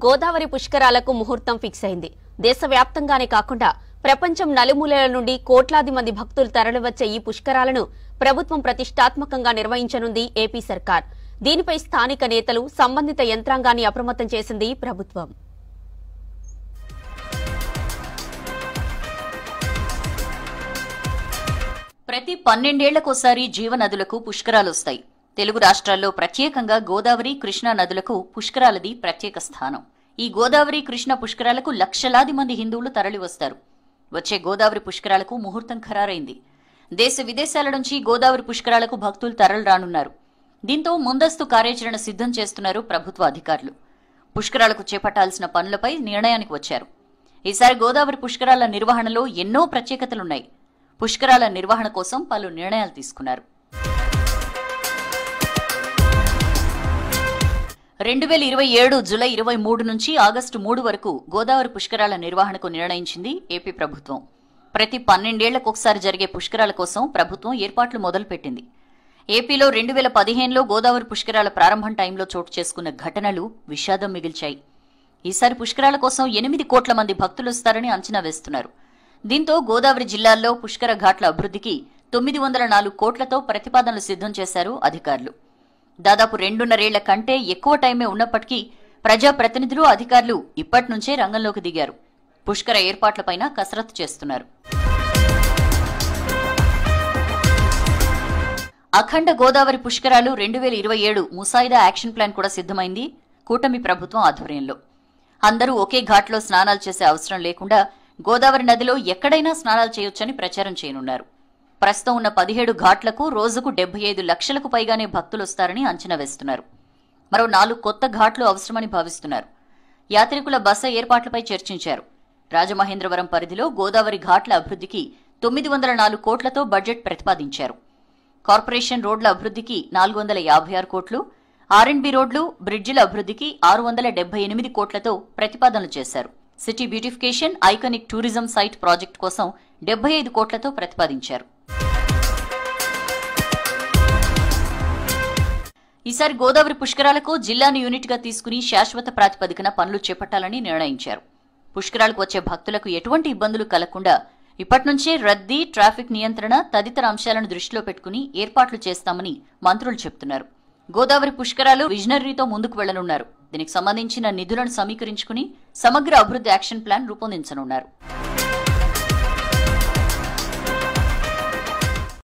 గోదావరి పుష్కరాలకు ముహూర్తం ఫిక్స్ అయింది. దేశవ్యాప్తంగానే కాకుండా ప్రపంచం నలుమూలల నుండి కోట్లాది మంది భక్తులు తరలివచ్చే ఈ పుష్కరాలను ప్రభుత్వం ప్రతిష్టాత్మకంగా నిర్వహించనుంది ఏపీ సర్కార్. దీనిపై స్థానిక నేతలు, సంబంధిత యంత్రాంగాన్ని అప్రమత్తం చేసింది ప్రభుత్వం. ప్రతి 12 ఏళ్లకోసారి జీవనదులకు పుష్కరాలొస్తాయి. తెలుగు రాష్ట్రాల్లో ప్రత్యేకంగా గోదావరి, కృష్ణా నదులకు పుష్కరాలది ప్రత్యేక స్థానం. ఈ గోదావరి, కృష్ణ పుష్కరాలకు లక్షలాది మంది హిందువులు తరలివస్తారు. వచ్చే గోదావరి పుష్కరాలకు ముహూర్తం ఖరారైంది. దేశ విదేశాల నుంచి గోదావరి పుష్కరాలకు భక్తులు తరలిరానున్నారు. దీంతో ముందస్తు కార్యాచరణ సిద్ధం చేస్తున్నారు ప్రభుత్వ అధికారులు. పుష్కరాలకు చేపట్టాల్సిన పనులపై నిర్ణయానికి వచ్చారు. ఈసారి గోదావరి పుష్కరాల నిర్వహణలో ఎన్నో ప్రత్యేకతలున్నాయి. పుష్కరాల నిర్వహణ కోసం పలు నిర్ణయాలు తీసుకున్నారు. 2027 జూలై 23 నుంచి ఆగస్టు 3 వరకు గోదావరి పుష్కరాల నిర్వహణకు నిర్ణయించింది ఏపీ ప్రభుత్వం. ప్రతి 12 ఏళ్లకొకసారి జరిగే పుష్కరాల కోసం ప్రభుత్వం ఏర్పాట్లు మొదలుపెట్టింది. ఏపీలో 2015లో గోదావరి పుష్కరాల ప్రారంభం టైంలో చోటు చేసుకున్న ఘటనలు విషాదం మిగిల్చాయి. ఈసారి పుష్కరాల కోసం 8 కోట్ల మంది భక్తులు వస్తారని అంచనా వేస్తున్నారు. దీంతో గోదావరి జిల్లాల్లో పుష్కర ఘాట్ల అభివృద్ధికి 904 కోట్లతో ప్రతిపాదనలు సిద్ధం చేశారు అధికారులు. దాదాపు 2.5 ఏళ్ల కంటే ఎక్కువ టైమే ఉన్నప్పటికీ ప్రజాప్రతినిధులు, అధికారులు ఇప్పటి నుంచే రంగంలోకి దిగారు. పుష్కర ఏర్పాట్లపైన కసరత్తు చేస్తున్నారు. అఖండ గోదావరి పుష్కరాలు 2027 ముసాయిదా యాక్షన్ ప్లాన్ కూడా సిద్ధమైంది కూటమి ప్రభుత్వం ఆధ్వర్యంలో. అందరూ ఒకే ఘాట్లో స్నానాలు చేసే అవసరం లేకుండా గోదావరి నదిలో ఎక్కడైనా స్నానాలు చేయొచ్చని ప్రచారం చేయనున్నారు. ప్రస్తుతం ఉన్న 17 ఘాట్లకు రోజుకు 75 లక్షలకు పైగానే భక్తులొస్తారని అంచనా వేస్తున్నారు. మరో 4 కొత్త ఘాట్లు అవసరమని భావిస్తున్నారు. యాత్రికుల బస ఏర్పాట్లపై చర్చించారు. రాజమహేంద్రవరం పరిధిలో గోదావరి ఘాట్ల అభివృద్ధికి 904 కోట్లతో బడ్జెట్ ప్రతిపాదించారు. కార్పొరేషన్ రోడ్ల అభివృద్ధికి 456 కోట్లు, ఆర్ఎండ్బి రోడ్లు, బ్రిడ్జిల అభివృద్ధికి 678 కోట్లతో ప్రతిపాదనలు చేశారు. City beautification, iconic tourism site project కోసం 75 కోట్లతో ప్రతిపాదించారు. ఈసారి గోదావరి పుష్కరాలకు జిల్లాను యూనిట్ గా తీసుకుని శాశ్వత ప్రాతిపదికన పనులు చేపట్టాలని నిర్ణయించారు. పుష్కరాలకు వచ్చే భక్తులకు ఎటువంటి ఇబ్బందులు కలగకుండా ఇప్పటి నుంచే రద్దీ, ట్రాఫిక్ నియంత్రణ తదితర అంశాలను దృష్టిలో పెట్టుకుని ఏర్పాట్లు చేస్తామని మంత్రులు చెబుతున్నారు. గోదావరి పుష్కరాలు విజనరీతో ముందుకు వెళ్లనున్నారు. దీనికి సంబంధించిన నిధులను సమీకరించుకుని సమగ్ర అభివృద్ధి యాక్షన్ ప్లాన్ రూపొందించనున్నారు.